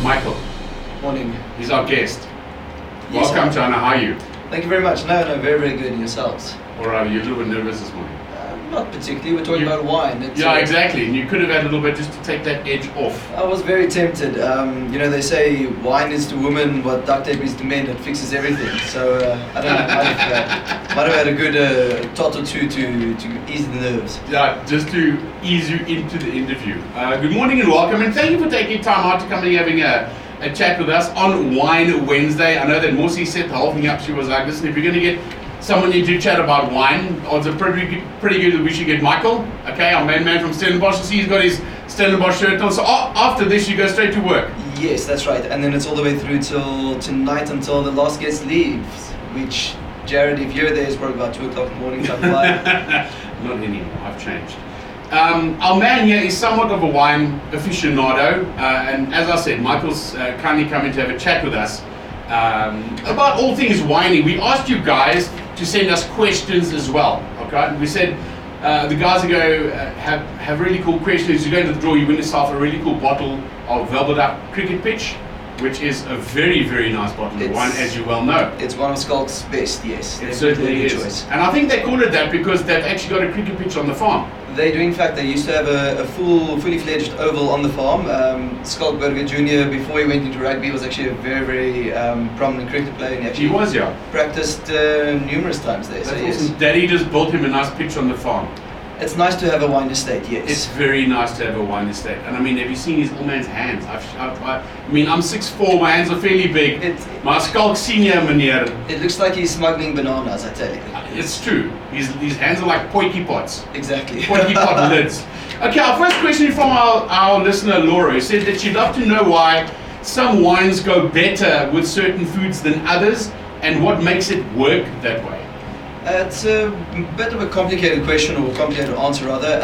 Michael. Morning. He's our guest. Yes, Welcome, China. How are you? Thank you very much. No, very, very good. And yourselves? All right, you're a little bit nervous this morning. Not particularly. We're talking about wine. Exactly. And you could have had a little bit just to take that edge off. I was very tempted. They say wine is to women what duct tape is to men. It fixes everything. So I don't know. Might have had a good tot or two to ease the nerves. Yeah, just to ease you into the interview. Good morning and welcome, and thank you for taking time out to come and having a chat with us on Wine Wednesday. I know that Morsi set the whole thing up. She was like, listen, if you're going to get someone in to chat about wine, odds are pretty good that we should get Michael, okay, our main man from Stellenbosch. See, he's got his Stellenbosch shirt on. So after this, you go straight to work. Yes, that's right. And then it's all the way through till tonight until the last guest leaves, which, Jared, if you're there, is probably about 2 o'clock in the morning. Not anymore. I've changed. Our man here is somewhat of a wine aficionado, and as I said, Michael's kindly coming to have a chat with us about all things winey. We asked you guys to send us questions as well. Okay, we said the guys are going have really cool questions. You go into the draw, you win yourself a really cool bottle of Velvet Up Cricket Pitch, which is a very, very nice bottle of wine, as you well know. It's one of Skulk's best, yes. It certainly is. Choice. And I think they call it that because they've actually got a cricket pitch on the farm. They do, in fact. They used to have a fully fledged oval on the farm. Skulk Burger Jr., before he went into rugby, was actually a very, very prominent cricket player. And he was, yeah. Practiced numerous times there. That's awesome. Daddy just built him a nice pitch on the farm. It's nice to have a wine estate, yes. It's very nice to have a wine estate. And I mean, have you seen his old man's hands? I mean, I'm 6'4", my hands are fairly big. My Skulk senior meneer. It looks like he's smuggling bananas, I tell you. It's true. His hands are like poiky pots. Exactly. Poiky pot lids. Okay, our first question from our listener, Laura, who said that she'd love to know why some wines go better with certain foods than others, and what makes it work that way. It's a bit of a complicated question, or a complicated answer rather.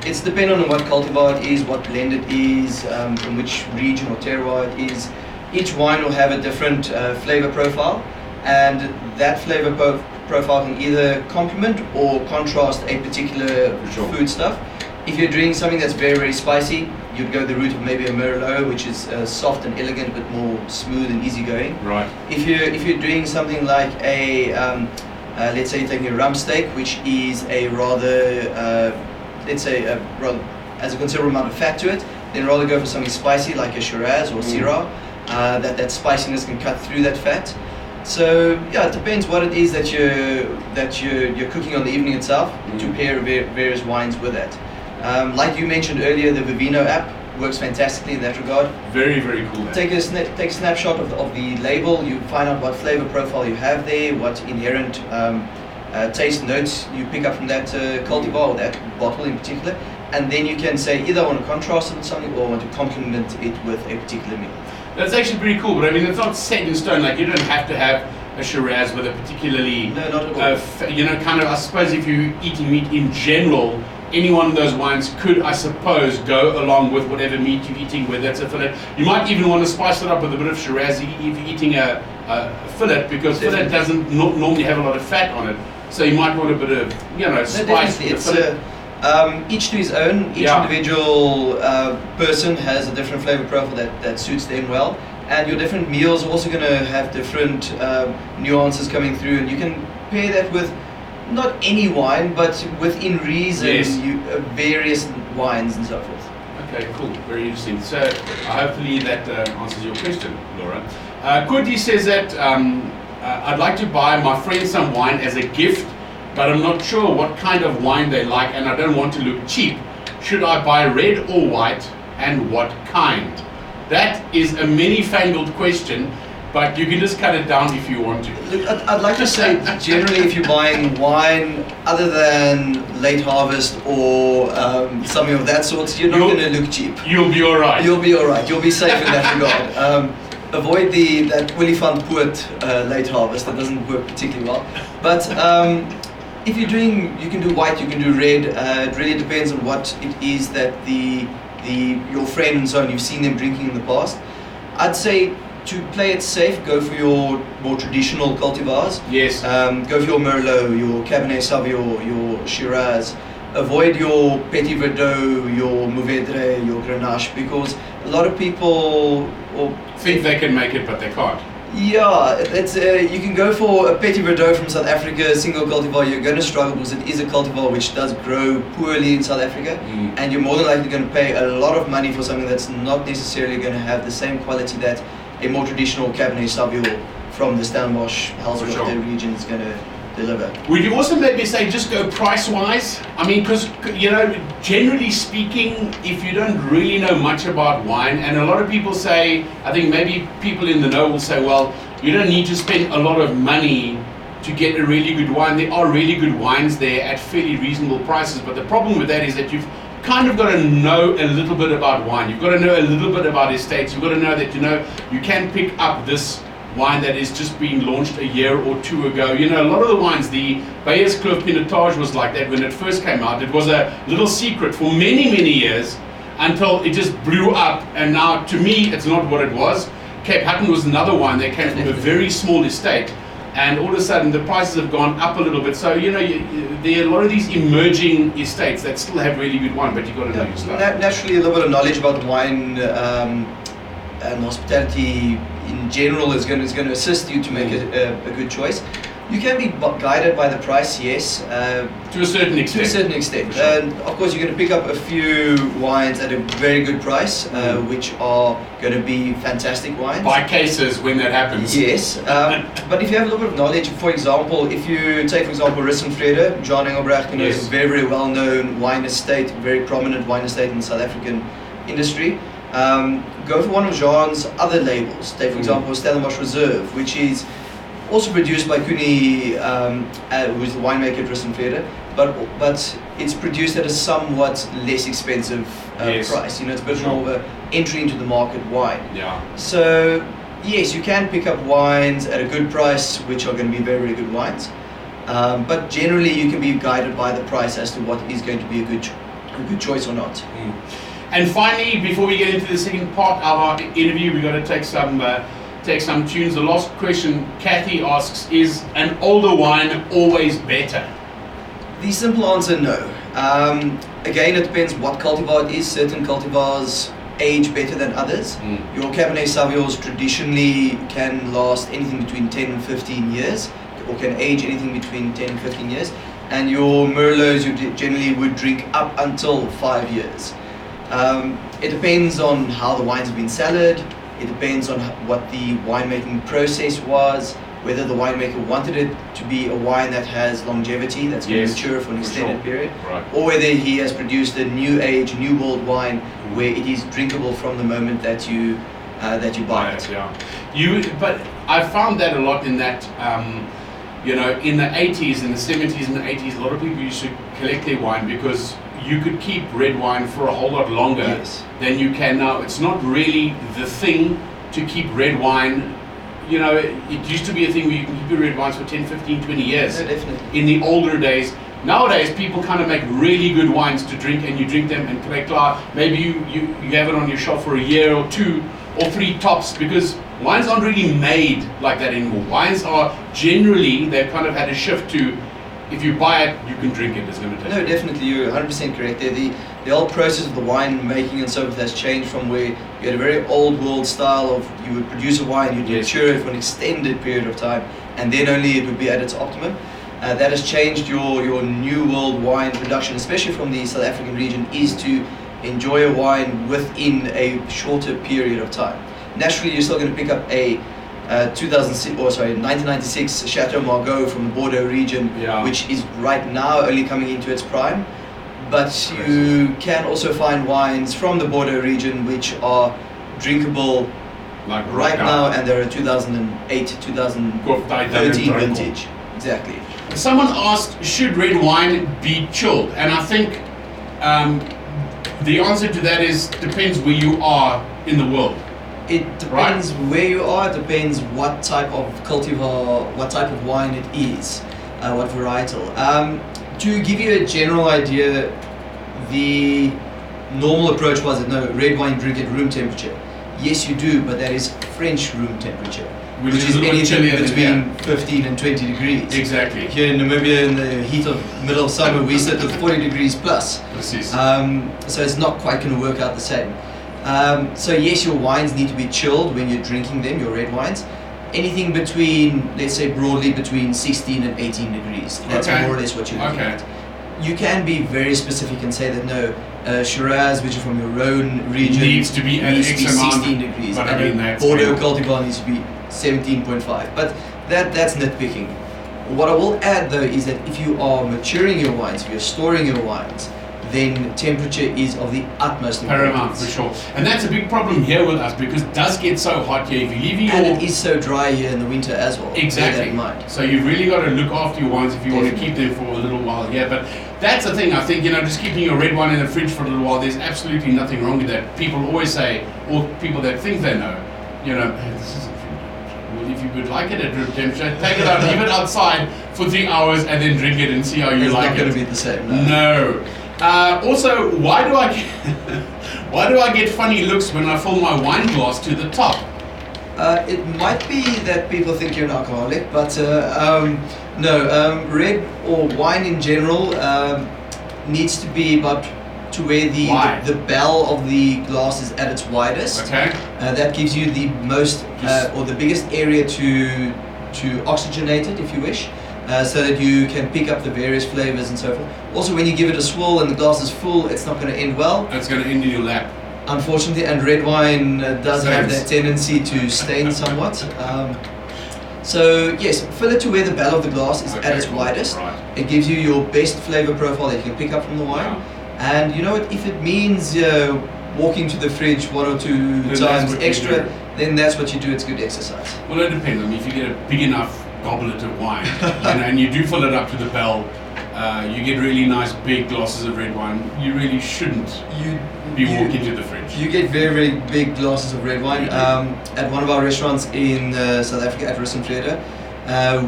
It's dependent on what cultivar it is, what blend it is, from which region or terroir it is. Each wine will have a different flavor profile, and that flavor profile can either complement or contrast a particular food stuff. If you're doing something that's very, very spicy, you'd go the route of maybe a Merlot, which is soft and elegant, but more smooth and easygoing. Right. If you're doing something like a let's say you're taking a rump steak, which is a rather, rather has a considerable amount of fat to it, then rather go for something spicy like a Shiraz or Syrah. That spiciness can cut through that fat. So yeah, it depends what it is that you're cooking on the evening itself to pair various wines with that. Like you mentioned earlier, the Vivino app works fantastically in that regard. Very, very cool. Take a snapshot of the label. You find out what flavor profile you have there, what inherent taste notes you pick up from that cultivar or that bottle in particular, and then you can say either I want to contrast it with something or I want to complement it with a particular meal. That's actually pretty cool, but I mean, it's not set in stone. Like, you don't have to have a Shiraz with a particularly, no, not at all. Kind of, I suppose if you're eating meat in general, any one of those wines could, I suppose, go along with whatever meat you're eating, whether it's a fillet. You might even want to spice it up with a bit of Shiraz if you're eating a fillet, because fillet doesn't normally have a lot of fat on it. So you might want a bit of, spice. Each to his own. Each individual person has a different flavor profile that suits them well. And your different meals are also going to have different nuances coming through, and you can pair that with not any wine, but within reason, various wines and so forth. Okay, cool, very interesting. So hopefully that answers your question, Laura. Kuti says that I'd like to buy my friend some wine as a gift, but I'm not sure what kind of wine they like, and I don't want to look cheap. Should I buy red or white, and what kind? That is a many-fangled question, but you can just cut it down if you want to. Look, I'd like to say, generally, if you're buying wine other than late harvest or something of that sort, you're not going to look cheap. You'll be all right. You'll be all right. You'll be safe in that regard. Avoid that Olifant Poort late harvest. That doesn't work particularly well. But if you're doing, you can do white, you can do red. It really depends on what it is that your friend and so on, you've seen them drinking in the past. I'd say, to play it safe, go for your more traditional cultivars. Yes. Go for your Merlot, your Cabernet Sauvignon, your Shiraz. avoid your Petit Verdot, your Mourvedre, your Grenache, because a lot of people think they can make it, but they can't. Yeah, it's you can go for a Petit Verdot from South Africa, single cultivar. You're going to struggle because it is a cultivar which does grow poorly in South Africa, and you're more than likely going to pay a lot of money for something that's not necessarily going to have the same quality that a more traditional Cabernet Sauvignon from the Stellenbosch region is going to deliver. Would you also maybe say just go price-wise? I mean, because, you know, generally speaking, if you don't really know much about wine, and a lot of people say, I think maybe people in the know will say, well, you don't need to spend a lot of money to get a really good wine. There are really good wines there at fairly reasonable prices, but the problem with that is that you've kind of got to know a little bit about wine. You've got to know a little bit about estates. You've got to know that, you know, you can pick up this wine that is just being launched a year or two ago. You know, a lot of the wines, the Bayer's Kloof Pinotage was like that when it first came out. It was a little secret for many, many years until it just blew up, and now to me it's not what it was. Cape Hutton was another wine that came from a very small estate, and all of a sudden the prices have gone up a little bit. So, you know, there are a lot of these emerging estates that still have really good wine, but you've got to know your stuff. Naturally, a little bit of knowledge about wine and hospitality in general is going to assist you to make a good choice. You can be guided by the price, yes. To a certain extent. To a certain extent. Sure. And of course you're going to pick up a few wines at a very good price, which are going to be fantastic wines. Buy cases when that happens. Yes. But if you have a little bit of knowledge, for example, if you take, for example, Rissenvrede, John Engelbrecht, is a very, very well-known wine estate, very prominent wine estate in the South African industry. Go for one of Jean's other labels. Take, for example, Stellenbosch Reserve, which is also produced by Kuni, who is the winemaker at Rissenvrede, but it's produced at a somewhat less expensive price. You know, it's a bit more of an entry into the market wine. Yeah. So yes, you can pick up wines at a good price, which are going to be very, very good wines. But generally, you can be guided by the price as to what is going to be a good choice or not. And finally, before we get into the second part of our interview, we've got to take some tunes. The last question Kathy asks, is an older wine always better? The simple answer, no. Again, it depends what cultivar it is. Certain cultivars age better than others. Your Cabernet Sauvignons traditionally can last anything between 10 and 15 years, or can age anything between 10 and 15 years. And your Merlots you generally would drink up until 5 years. It depends on how the wines have been cellared. It depends on what the winemaking process was, whether the winemaker wanted it to be a wine that has longevity, that's going to mature for an extended period, or whether he has produced a new age, new world wine where it is drinkable from the moment that you buy it. But I found that a lot in that, you know, in the 80s, in the 70s and the 80s, a lot of people used to collect their wine because you could keep red wine for a whole lot longer than you can now. It's not really the thing to keep red wine. You know, it used to be a thing where you can keep your red wines for 10, 15, 20 years. No, definitely. In the older days. Nowadays, people kind of make really good wines to drink, and you drink them and collect. Maybe you have it on your shelf for a year or 2 or 3 tops, because wines aren't really made like that anymore. Wines are generally, they've kind of had a shift to, if you buy it, you can drink it. It's going to taste. No, definitely, you're 100% correct there. The whole process of the wine making and so forth has changed from where you had a very old world style of you would produce a wine, you'd mature it for an extended period of time, and then only it would be at its optimum. That has changed your new world wine production, especially from the South African region, is to enjoy a wine within a shorter period of time. Naturally, you're still going to pick up a 1996 Chateau Margaux from the Bordeaux region, which is right now only coming into its prime. But you can also find wines from the Bordeaux region which are drinkable like right now, and they're a 2008, 2013 vintage. Exactly. Someone asked, should red wine be chilled? And I think the answer to that is depends where you are in the world. It depends where you are. It depends what type of cultivar, what type of wine it is, what varietal. To give you a general idea, the normal approach was that no, red wine drink at room temperature. Yes, you do, but that is French room temperature. which is anything between 15 and 20 degrees. Exactly. Here in Namibia, in the heat of middle of summer, we sit at 40 degrees plus. Precies. So it's not quite going to work out the same. So yes, your wines need to be chilled when you're drinking them, your red wines. Anything between, let's say broadly, between 16 and 18 degrees. That's more or less what you're looking at. You can be very specific and say that no, Shiraz, which is from your own region, needs to be at X amount, 16 degrees. But and Bordeaux cultivar needs to be 17.5. But that's nitpicking. What I will add though is that if you are maturing your wines, if you're storing your wines, then temperature is of the utmost importance. Paramount, for sure. And that's a big problem here with us because it does get so hot here. If you're leaving and it is so dry here in the winter as well. Exactly. Bear that in mind. So you've really got to look after your wines if you want to keep them for a little while here. But that's the thing, I think, just keeping your red wine in the fridge for a little while, there's absolutely nothing wrong with that. People always say, or people that think they know, hey, this isn't food temperature. Well, if you would like it at room temperature, take it out, leave it outside for 3 hours and then drink it and see how you like it. It's not going to be the same, No. Also, why do I get funny looks when I fill my wine glass to the top? It might be that people think you're an alcoholic, but no. Red or wine in general needs to be about to where the bell of the glass is at its widest. Okay. That gives you the most or the biggest area to oxygenate it, if you wish. So that you can pick up the various flavors and so forth. Also, when you give it a swirl and the glass is full, it's not going to end well. It's going to end in your lap. Unfortunately, and red wine does have that tendency to stain somewhat. So yes, fill it to where the bell of the glass is at its widest. Right. It gives you your best flavor profile that you can pick up from the wine. Yeah. And you know what, if it means walking to the fridge 1 or 2 times extra, then that's what you do. It's good exercise. Well, it depends. I mean, if you get a big enough goblet of wine and you do fill it up to the bell, you get really nice big glasses of red wine. You really shouldn't be walking to the fridge. You get very, very big glasses of red wine. At one of our restaurants in South Africa, at Rissenfrede,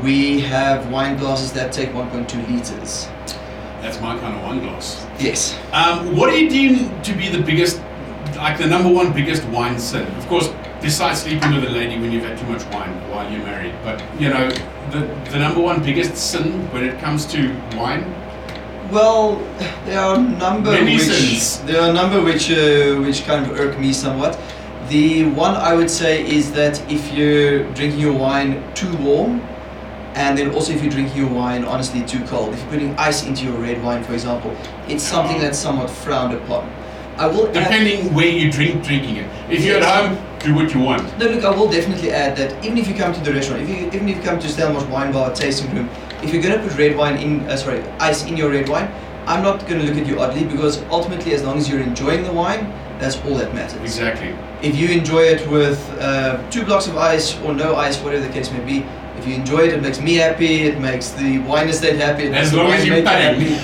we have wine glasses that take 1.2 liters. That's my kind of wine glass. Yes. What do you deem to be the biggest, like the number one biggest wine sin? Of course, besides sleeping with a lady when you've had too much wine while you're married, but the number one biggest sin when it comes to wine? Well, there are a number which kind of irk me somewhat. The one I would say is that if you're drinking your wine too warm, and then also if you're drinking your wine honestly too cold, if you're putting ice into your red wine, for example, it's something that's somewhat frowned upon. I will depending where you drinking it. If you're at home, do what you want. No, look, I will definitely add that even if you come to the restaurant, even if you come to Stellenbosch Wine Bar tasting room, if you're going to put red wine in, ice in your red wine, I'm not going to look at you oddly, because ultimately, as long as you're enjoying the wine, that's all that matters. Exactly. If you enjoy it with 2 blocks of ice or no ice, whatever the case may be, if you enjoy it, it makes me happy. It makes the wine estate happy. As long as you pay.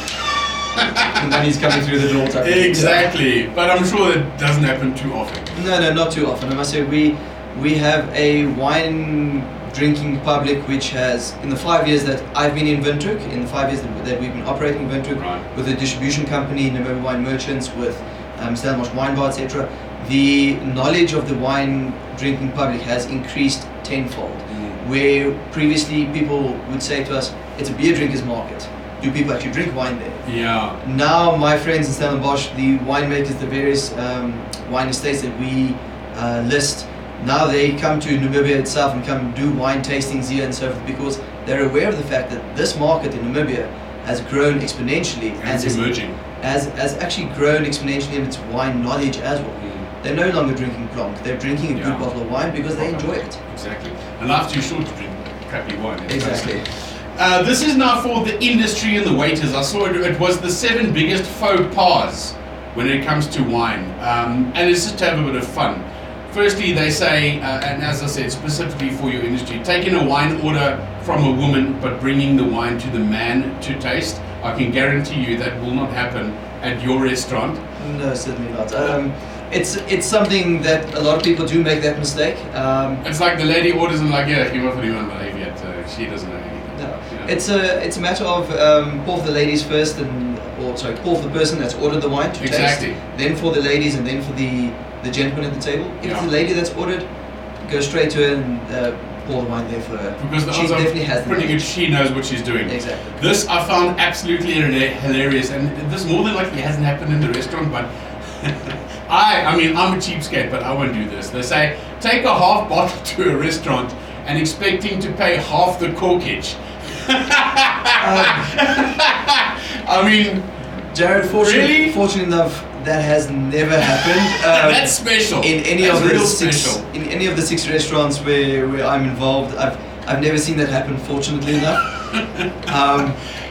The money's coming through the door. Exactly, but I'm sure that doesn't happen too often. No, not too often. I must say we have a wine drinking public which has, in the 5 years that I've been in Windhoek, in the 5 years that we've been operating Windhoek, with a distribution company, Namibia Wine Merchants, with Stellenbosch Wine Bar, etc., the knowledge of the wine drinking public has increased tenfold. Where previously people would say to us, it's a beer drinkers market. Do people actually drink wine there? Yeah. Now, my friends in Stellenbosch, the winemakers, the various wine estates that we list, now they come to Namibia itself and come do wine tastings here and so forth, because they're aware of the fact that this market in Namibia has grown exponentially and it's emerging. Has actually grown exponentially in its wine knowledge as well. They're no longer drinking plonk, they're drinking a good bottle of wine because they enjoy it. Exactly. And life's too short to drink crappy wine. Exactly. This is now for the industry and the waiters. I saw it was the 7 biggest faux pas when it comes to wine. And it's just to have a bit of fun. Firstly, they say, and as I said, specifically for your industry, taking a wine order from a woman but bringing the wine to the man to taste. I can guarantee you that will not happen at your restaurant. No, certainly not. It's something that a lot of people do make that mistake. It's like the lady orders and like, yeah, you offer you one, but yet she doesn't know anything. No, it's a matter of pour for the ladies first, pour for the person that's ordered the wine to taste, then for the ladies, and then for the gentleman at the table. If it's the lady that's ordered, go straight to her and pour the wine there for her. Because the she odds are definitely has the pretty good. knowledge. She knows what she's doing. Exactly. This I found absolutely hilarious, and this more than likely hasn't happened in the restaurant, but I mean, I'm a cheapskate, but I won't do this. They say, take a half bottle to a restaurant and expecting to pay half the corkage. I mean, Jared, really? fortunately enough, that has never happened. That's special. In any That's of the real six, special. in any of the 6 restaurants where I'm involved, I've never seen that happen. Fortunately enough.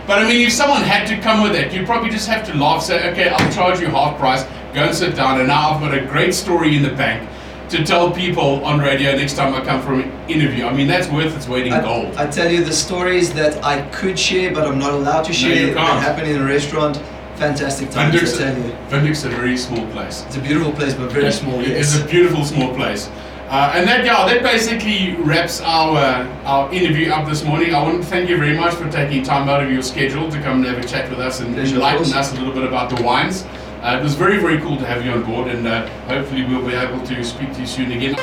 But I mean, if someone had to come with it, you'd probably just have to laugh, say, okay, I'll charge you half price, go and sit down, and now I've got a great story in the bank to tell people on radio next time I come for an interview. I mean, that's worth its weight in gold. I tell you the stories that I could share, but I'm not allowed to share. you can't. That happen in a restaurant. Fantastic times, I tell you. Windhoek's a very small place. It's a beautiful place, but very small. It's Yes. a beautiful small place. And that basically wraps our interview up this morning. I want to thank you very much for taking time out of your schedule to come and have a chat with us and Pleasure, enlighten us a little bit about the wines. It was very, very cool to have you on board, and hopefully we'll be able to speak to you soon again.